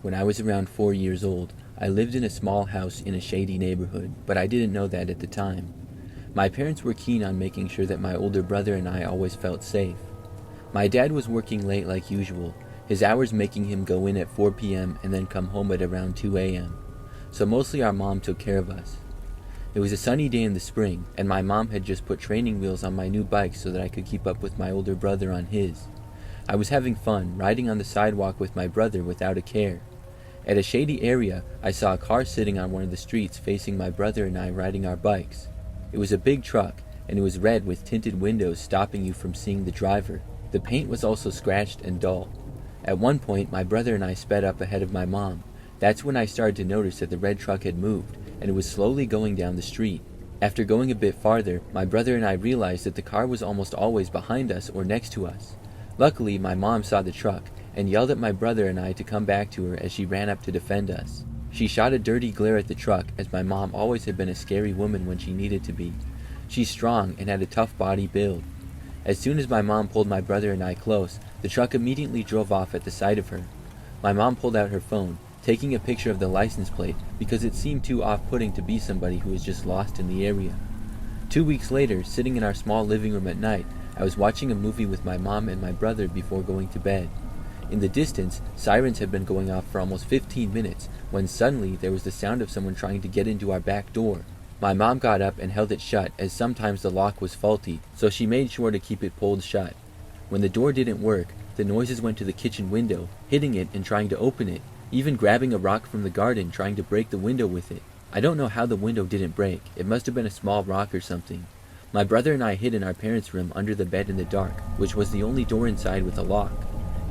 When I was around 4 years old, I lived in a small house in a shady neighborhood, but I didn't know that at the time. My parents were keen on making sure that my older brother and I always felt safe. My dad was working late like usual, his hours making him go in at 4 p.m. and then come home at around 2 a.m. So mostly our mom took care of us. It was a sunny day in the spring, and my mom had just put training wheels on my new bike so that I could keep up with my older brother on his. I was having fun, riding on the sidewalk with my brother without a care. At a shady area, I saw a car sitting on one of the streets facing my brother and I riding our bikes. It was a big truck, and it was red with tinted windows stopping you from seeing the driver. The paint was also scratched and dull. At one point, my brother and I sped up ahead of my mom. That's when I started to notice that the red truck had moved, and it was slowly going down the street. After going a bit farther, my brother and I realized that the car was almost always behind us or next to us. Luckily, my mom saw the truck, and yelled at my brother and I to come back to her as she ran up to defend us. She shot a dirty glare at the truck, as my mom always had been a scary woman when she needed to be. She's strong and had a tough body build. As soon as my mom pulled my brother and I close, the truck immediately drove off at the sight of her. My mom pulled out her phone, taking a picture of the license plate because it seemed too off-putting to be somebody who was just lost in the area. 2 weeks later, sitting in our small living room at night, I was watching a movie with my mom and my brother before going to bed. In the distance, sirens had been going off for almost 15 minutes when suddenly there was the sound of someone trying to get into our back door. My mom got up and held it shut, as sometimes the lock was faulty, so she made sure to keep it pulled shut. When the door didn't work, the noises went to the kitchen window, hitting it and trying to open it, even grabbing a rock from the garden trying to break the window with it. I don't know how the window didn't break. It must have been a small rock or something. My brother and I hid in our parents' room under the bed in the dark, which was the only door inside with a lock.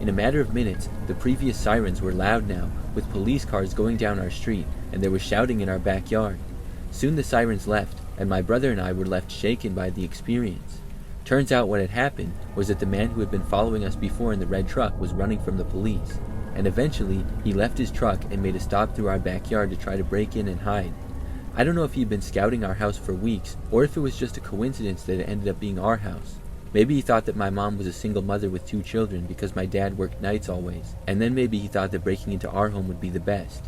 In a matter of minutes, the previous sirens were loud now, with police cars going down our street, and there was shouting in our backyard. Soon the sirens left, and my brother and I were left shaken by the experience. Turns out what had happened was that the man who had been following us before in the red truck was running from the police, and eventually he left his truck and made a stop through our backyard to try to break in and hide. I don't know if he'd been scouting our house for weeks, or if it was just a coincidence that it ended up being our house. Maybe he thought that my mom was a single mother with 2 children because my dad worked nights always, and then maybe he thought that breaking into our home would be the best.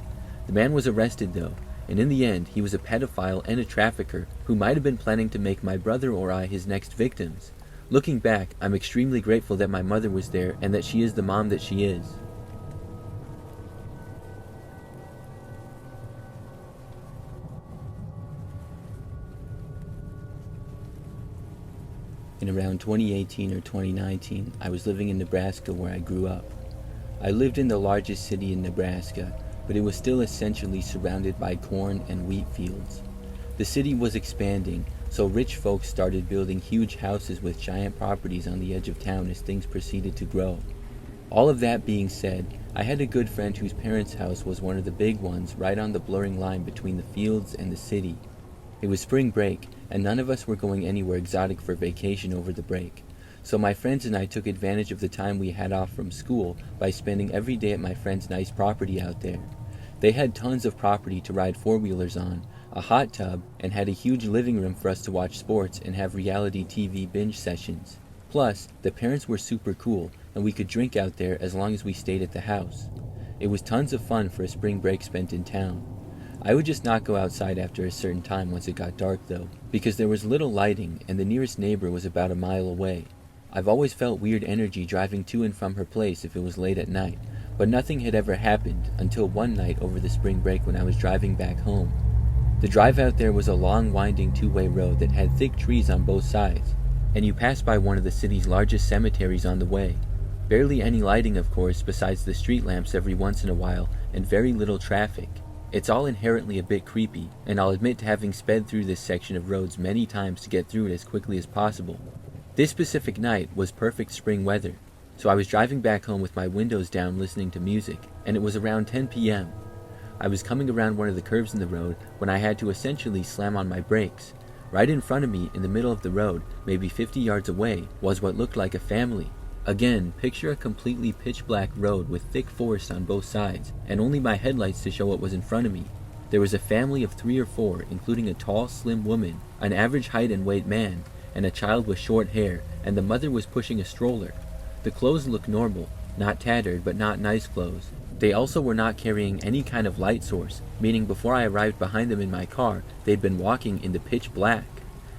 The man was arrested though, and in the end he was a pedophile and a trafficker who might have been planning to make my brother or I his next victims. Looking back, I'm extremely grateful that my mother was there and that she is the mom that she is. In around 2018 or 2019, I was living in Nebraska where I grew up. I lived in the largest city in Nebraska, but it was still essentially surrounded by corn and wheat fields. The city was expanding, so rich folks started building huge houses with giant properties on the edge of town as things proceeded to grow. All of that being said, I had a good friend whose parents' house was one of the big ones right on the blurring line between the fields and the city. It was spring break, and none of us were going anywhere exotic for vacation over the break. So my friends and I took advantage of the time we had off from school by spending every day at my friend's nice property out there. They had tons of property to ride four-wheelers on, a hot tub, and had a huge living room for us to watch sports and have reality TV binge sessions. Plus, the parents were super cool, and we could drink out there as long as we stayed at the house. It was tons of fun for a spring break spent in town. I would just not go outside after a certain time once it got dark though, because there was little lighting and the nearest neighbor was about a mile away. I've always felt weird energy driving to and from her place if it was late at night, but nothing had ever happened until one night over the spring break when I was driving back home. The drive out there was a long winding two-way road that had thick trees on both sides, and you passed by one of the city's largest cemeteries on the way. Barely any lighting, of course, besides the street lamps every once in a while, and very little traffic. It's all inherently a bit creepy, and I'll admit to having sped through this section of roads many times to get through it as quickly as possible. This specific night was perfect spring weather, so I was driving back home with my windows down listening to music, and it was around 10 p.m. I was coming around one of the curves in the road when I had to essentially slam on my brakes. Right in front of me, in the middle of the road, maybe 50 yards away, was what looked like a family. Again, picture a completely pitch-black road with thick forest on both sides, and only my headlights to show what was in front of me. There was a family of 3 or 4, including a tall, slim woman, an average height and weight man, and a child with short hair, and the mother was pushing a stroller. The clothes looked normal, not tattered, but not nice clothes. They also were not carrying any kind of light source, meaning before I arrived behind them in my car, they'd been walking in the pitch black.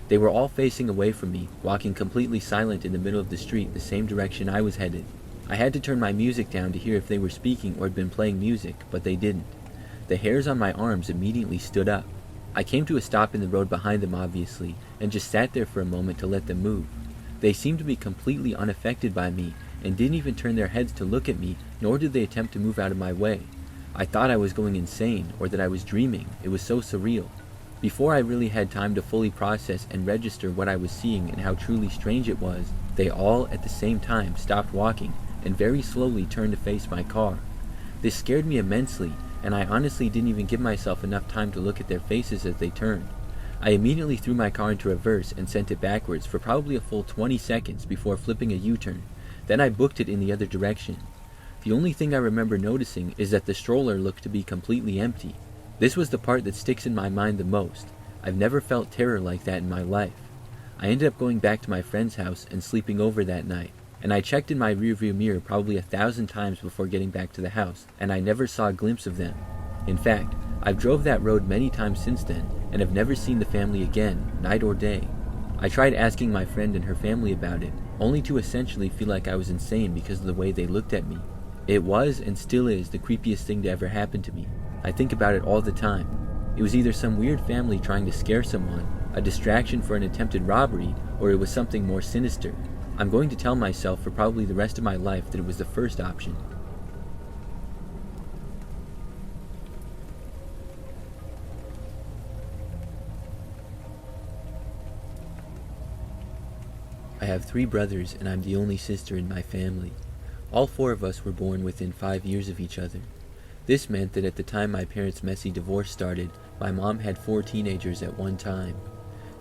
They were all facing away from me, walking completely silent in the middle of the street the same direction I was headed. I had to turn my music down to hear if they were speaking or had been playing music, but they didn't. The hairs on my arms immediately stood up. I came to a stop in the road behind them, obviously, and just sat there for a moment to let them move. They seemed to be completely unaffected by me, and didn't even turn their heads to look at me, nor did they attempt to move out of my way. I thought I was going insane, or that I was dreaming. It was so surreal. Before I really had time to fully process and register what I was seeing and how truly strange it was, they all, at the same time, stopped walking, and very slowly turned to face my car. This scared me immensely, and I honestly didn't even give myself enough time to look at their faces as they turned. I immediately threw my car into reverse and sent it backwards for probably a full 20 seconds before flipping a U-turn. Then I booked it in the other direction. The only thing I remember noticing is that the stroller looked to be completely empty. This was the part that sticks in my mind the most. I've never felt terror like that in my life. I ended up going back to my friend's house and sleeping over that night, and I checked in my rearview mirror probably 1,000 times before getting back to the house, and I never saw a glimpse of them. In fact, I've drove that road many times since then, and have never seen the family again, night or day. I tried asking my friend and her family about it, only to essentially feel like I was insane because of the way they looked at me. It was, and still is, the creepiest thing to ever happen to me. I think about it all the time. It was either some weird family trying to scare someone, a distraction for an attempted robbery, or it was something more sinister. I'm going to tell myself for probably the rest of my life that it was the first option. I have 3 brothers, and I'm the only sister in my family. All 4 of us were born within 5 years of each other. This meant that at the time my parents' messy divorce started, my mom had 4 teenagers at one time.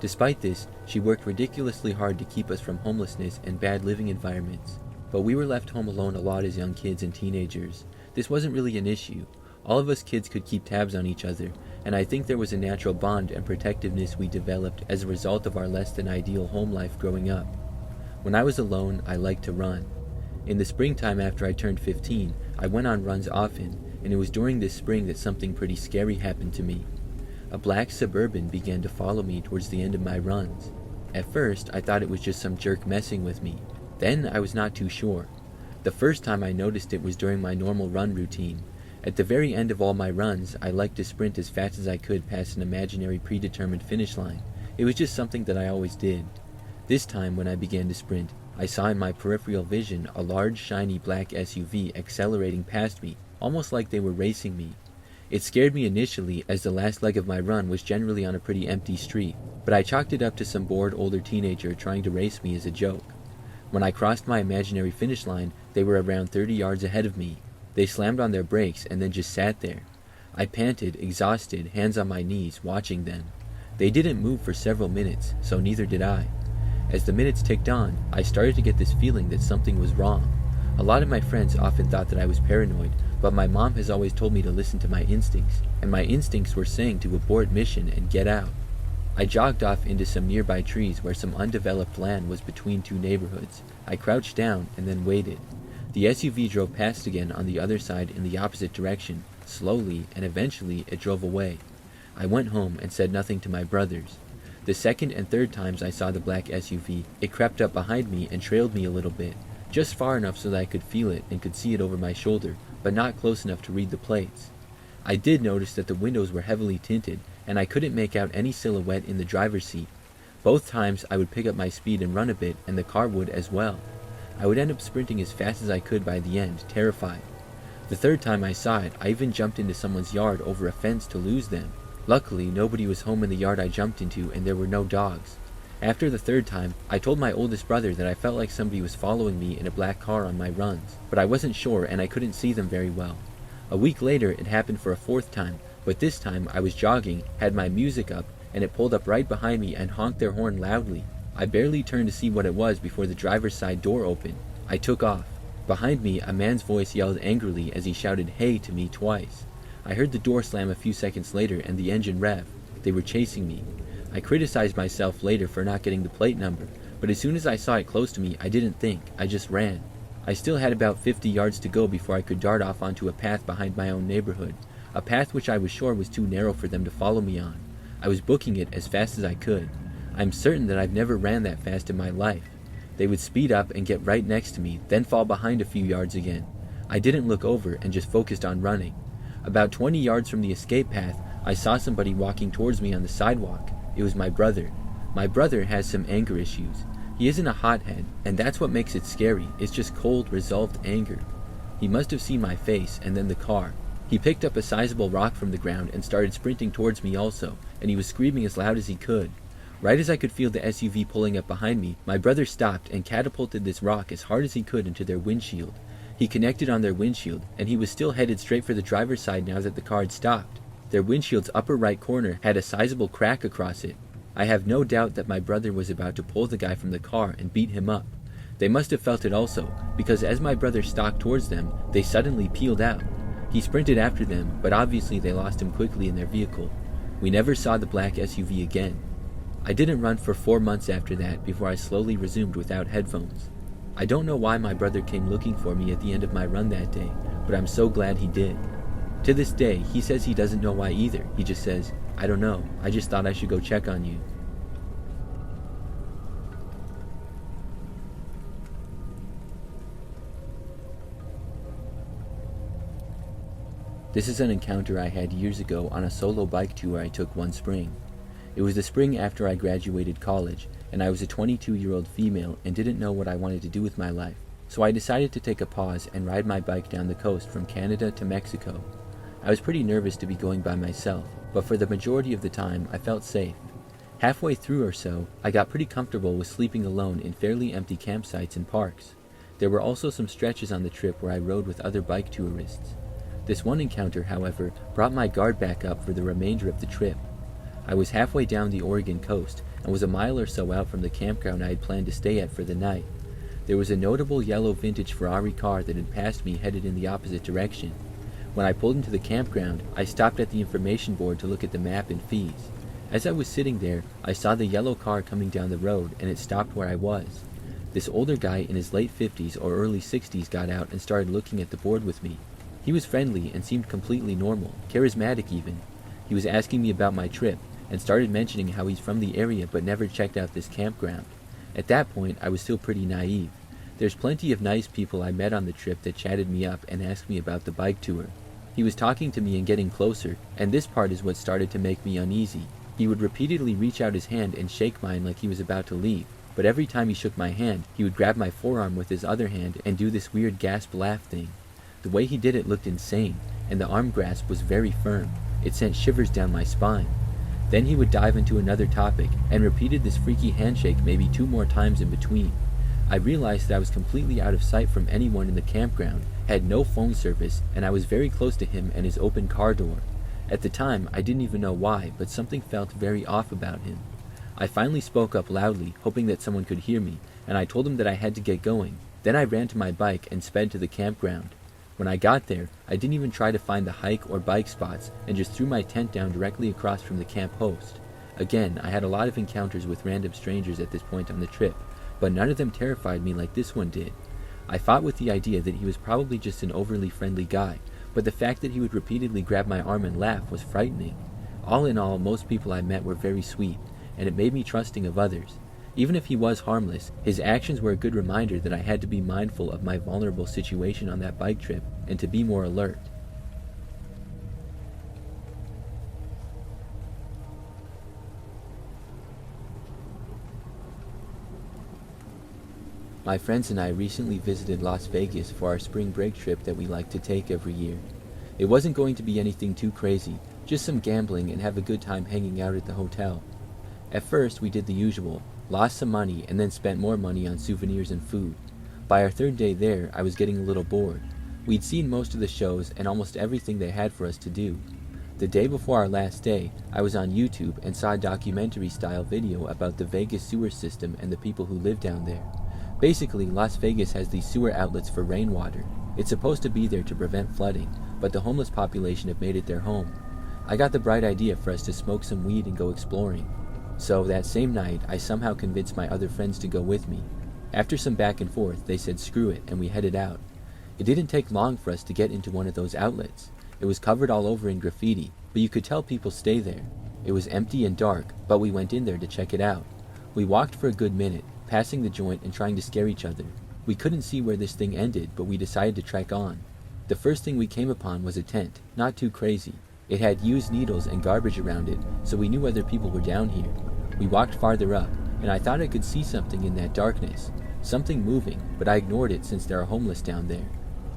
Despite this, she worked ridiculously hard to keep us from homelessness and bad living environments. But we were left home alone a lot as young kids and teenagers. This wasn't really an issue. All of us kids could keep tabs on each other, and I think there was a natural bond and protectiveness we developed as a result of our less than ideal home life growing up. When I was alone, I liked to run. In the springtime after I turned 15, I went on runs often, and it was during this spring that something pretty scary happened to me. A black Suburban began to follow me towards the end of my runs. At first, I thought it was just some jerk messing with me. Then, I was not too sure. The first time I noticed it was during my normal run routine. At the very end of all my runs, I liked to sprint as fast as I could past an imaginary predetermined finish line. It was just something that I always did. This time, when I began to sprint, I saw in my peripheral vision a large, shiny black SUV accelerating past me, almost like they were racing me. It scared me initially, as the last leg of my run was generally on a pretty empty street, but I chalked it up to some bored older teenager trying to race me as a joke. When I crossed my imaginary finish line, they were around 30 yards ahead of me. They slammed on their brakes and then just sat there. I panted, exhausted, hands on my knees, watching them. They didn't move for several minutes, so neither did I. As the minutes ticked on, I started to get this feeling that something was wrong. A lot of my friends often thought that I was paranoid, but my mom has always told me to listen to my instincts, and my instincts were saying to abort mission and get out. I jogged off into some nearby trees where some undeveloped land was between 2 neighborhoods. I crouched down and then waited. The SUV drove past again on the other side in the opposite direction, slowly, and eventually it drove away. I went home and said nothing to my brothers. The second and third times I saw the black SUV, it crept up behind me and trailed me a little bit, just far enough so that I could feel it and could see it over my shoulder, but not close enough to read the plates. I did notice that the windows were heavily tinted, and I couldn't make out any silhouette in the driver's seat. Both times I would pick up my speed and run a bit, and the car would as well. I would end up sprinting as fast as I could by the end, terrified. The third time I saw it, I even jumped into someone's yard over a fence to lose them. Luckily, nobody was home in the yard I jumped into, and there were no dogs. After the third time, I told my oldest brother that I felt like somebody was following me in a black car on my runs, but I wasn't sure and I couldn't see them very well. A week later, it happened for a 4th time, but this time I was jogging, had my music up, and it pulled up right behind me and honked their horn loudly. I barely turned to see what it was before the driver's side door opened. I took off. Behind me, a man's voice yelled angrily as he shouted "hey" to me twice. I heard the door slam a few seconds later and the engine rev. They were chasing me. I criticized myself later for not getting the plate number, but as soon as I saw it close to me, I didn't think, I just ran. I still had about 50 yards to go before I could dart off onto a path behind my own neighborhood, a path which I was sure was too narrow for them to follow me on. I was booking it as fast as I could. I'm certain that I've never ran that fast in my life. They would speed up and get right next to me, then fall behind a few yards again. I didn't look over and just focused on running. About 20 yards from the escape path, I saw somebody walking towards me on the sidewalk. It was my brother. My brother has some anger issues. He isn't a hothead, and that's what makes it scary. It's just cold, resolved anger. He must have seen my face, and then the car. He picked up a sizable rock from the ground and started sprinting towards me also, and he was screaming as loud as he could. Right as I could feel the SUV pulling up behind me, my brother stopped and catapulted this rock as hard as he could into their windshield. He connected on their windshield, and he was still headed straight for the driver's side now that the car had stopped. Their windshield's upper right corner had a sizable crack across it. I have no doubt that my brother was about to pull the guy from the car and beat him up. They must have felt it also, because as my brother stalked towards them, they suddenly peeled out. He sprinted after them, but obviously they lost him quickly in their vehicle. We never saw the black SUV again. I didn't run for 4 months after that before I slowly resumed without headphones. I don't know why my brother came looking for me at the end of my run that day, but I'm so glad he did. To this day, he says he doesn't know why either. He just says, "I don't know, I just thought I should go check on you." This is an encounter I had years ago on a solo bike tour I took one spring. It was the spring after I graduated college, and I was a 22-year-old female and didn't know what I wanted to do with my life. So I decided to take a pause and ride my bike down the coast from Canada to Mexico. I was pretty nervous to be going by myself, but for the majority of the time I felt safe. Halfway through or so, I got pretty comfortable with sleeping alone in fairly empty campsites and parks. There were also some stretches on the trip where I rode with other bike tourists. This one encounter, however, brought my guard back up for the remainder of the trip. I was halfway down the Oregon coast and was a mile or so out from the campground I had planned to stay at for the night. There was a notable yellow vintage Ferrari car that had passed me headed in the opposite direction. When I pulled into the campground, I stopped at the information board to look at the map and fees. As I was sitting there, I saw the yellow car coming down the road, and it stopped where I was. This older guy in his late 50s or early 60s got out and started looking at the board with me. He was friendly and seemed completely normal, charismatic even. He was asking me about my trip, and started mentioning how he's from the area but never checked out this campground. At that point, I was still pretty naive. There's plenty of nice people I met on the trip that chatted me up and asked me about the bike tour. He was talking to me and getting closer, and this part is what started to make me uneasy. He would repeatedly reach out his hand and shake mine like he was about to leave, but every time he shook my hand, he would grab my forearm with his other hand and do this weird gasp laugh thing. The way he did it looked insane, and the arm grasp was very firm. It sent shivers down my spine. Then he would dive into another topic, and repeated this freaky handshake maybe 2 more times in between. I realized that I was completely out of sight from anyone in the campground, had no phone service, and I was very close to him and his open car door. At the time, I didn't even know why, but something felt very off about him. I finally spoke up loudly, hoping that someone could hear me, and I told him that I had to get going. Then I ran to my bike and sped to the campground. When I got there, I didn't even try to find the hike or bike spots and just threw my tent down directly across from the camp host. Again, I had a lot of encounters with random strangers at this point on the trip, but none of them terrified me like this one did. I fought with the idea that he was probably just an overly friendly guy, but the fact that he would repeatedly grab my arm and laugh was frightening. All in all, most people I met were very sweet, and it made me trusting of others. Even if he was harmless, his actions were a good reminder that I had to be mindful of my vulnerable situation on that bike trip and to be more alert. My friends and I recently visited Las Vegas for our spring break trip that we like to take every year. It wasn't going to be anything too crazy, just some gambling and have a good time hanging out at the hotel. At first, we did the usual, lost some money, and then spent more money on souvenirs and food. By our 3rd day there, I was getting a little bored. We'd seen most of the shows and almost everything they had for us to do. The day before our last day, I was on YouTube and saw a documentary-style video about the Vegas sewer system and the people who live down there. Basically, Las Vegas has these sewer outlets for rainwater. It's supposed to be there to prevent flooding, but the homeless population have made it their home. I got the bright idea for us to smoke some weed and go exploring. So that same night, I somehow convinced my other friends to go with me. After some back and forth, they said screw it, and we headed out. It didn't take long for us to get into one of those outlets. It was covered all over in graffiti, but you could tell people stay there. It was empty and dark, but we went in there to check it out. We walked for a good minute, passing the joint and trying to scare each other. We couldn't see where this thing ended, but we decided to trek on. The first thing we came upon was a tent, not too crazy. It had used needles and garbage around it, so we knew other people were down here. We walked farther up, and I thought I could see something in that darkness. Something moving, but I ignored it since there are homeless down there.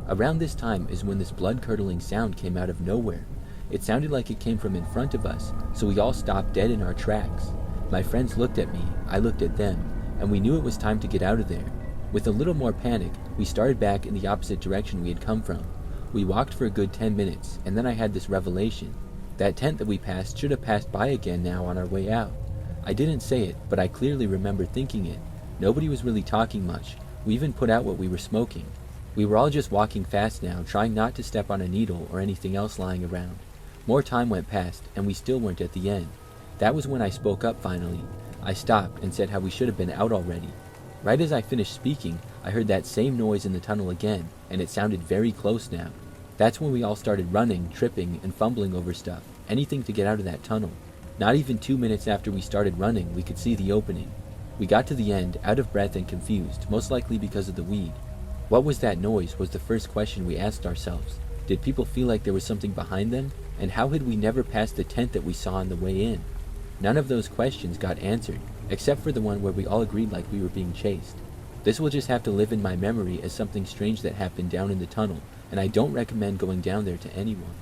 Around this time is when this blood-curdling sound came out of nowhere. It sounded like it came from in front of us, so we all stopped dead in our tracks. My friends looked at me, I looked at them, and we knew it was time to get out of there. With a little more panic, we started back in the opposite direction we had come from. We walked for a good 10 minutes, and then I had this revelation. That tent that we passed should have passed by again now on our way out. I didn't say it, but I clearly remember thinking it. Nobody was really talking much. We even put out what we were smoking. We were all just walking fast now, trying not to step on a needle or anything else lying around. More time went past, and we still weren't at the end. That was when I spoke up finally. I stopped and said how we should have been out already. Right as I finished speaking, I heard that same noise in the tunnel again, and it sounded very close now. That's when we all started running, tripping, and fumbling over stuff, anything to get out of that tunnel. Not even 2 minutes after we started running, we could see the opening. We got to the end, out of breath and confused, most likely because of the weed. What was that noise was the first question we asked ourselves. Did people feel like there was something behind them? And how had we never passed the tent that we saw on the way in? None of those questions got answered, except for the one where we all agreed like we were being chased. This will just have to live in my memory as something strange that happened down in the tunnel, and I don't recommend going down there to anyone.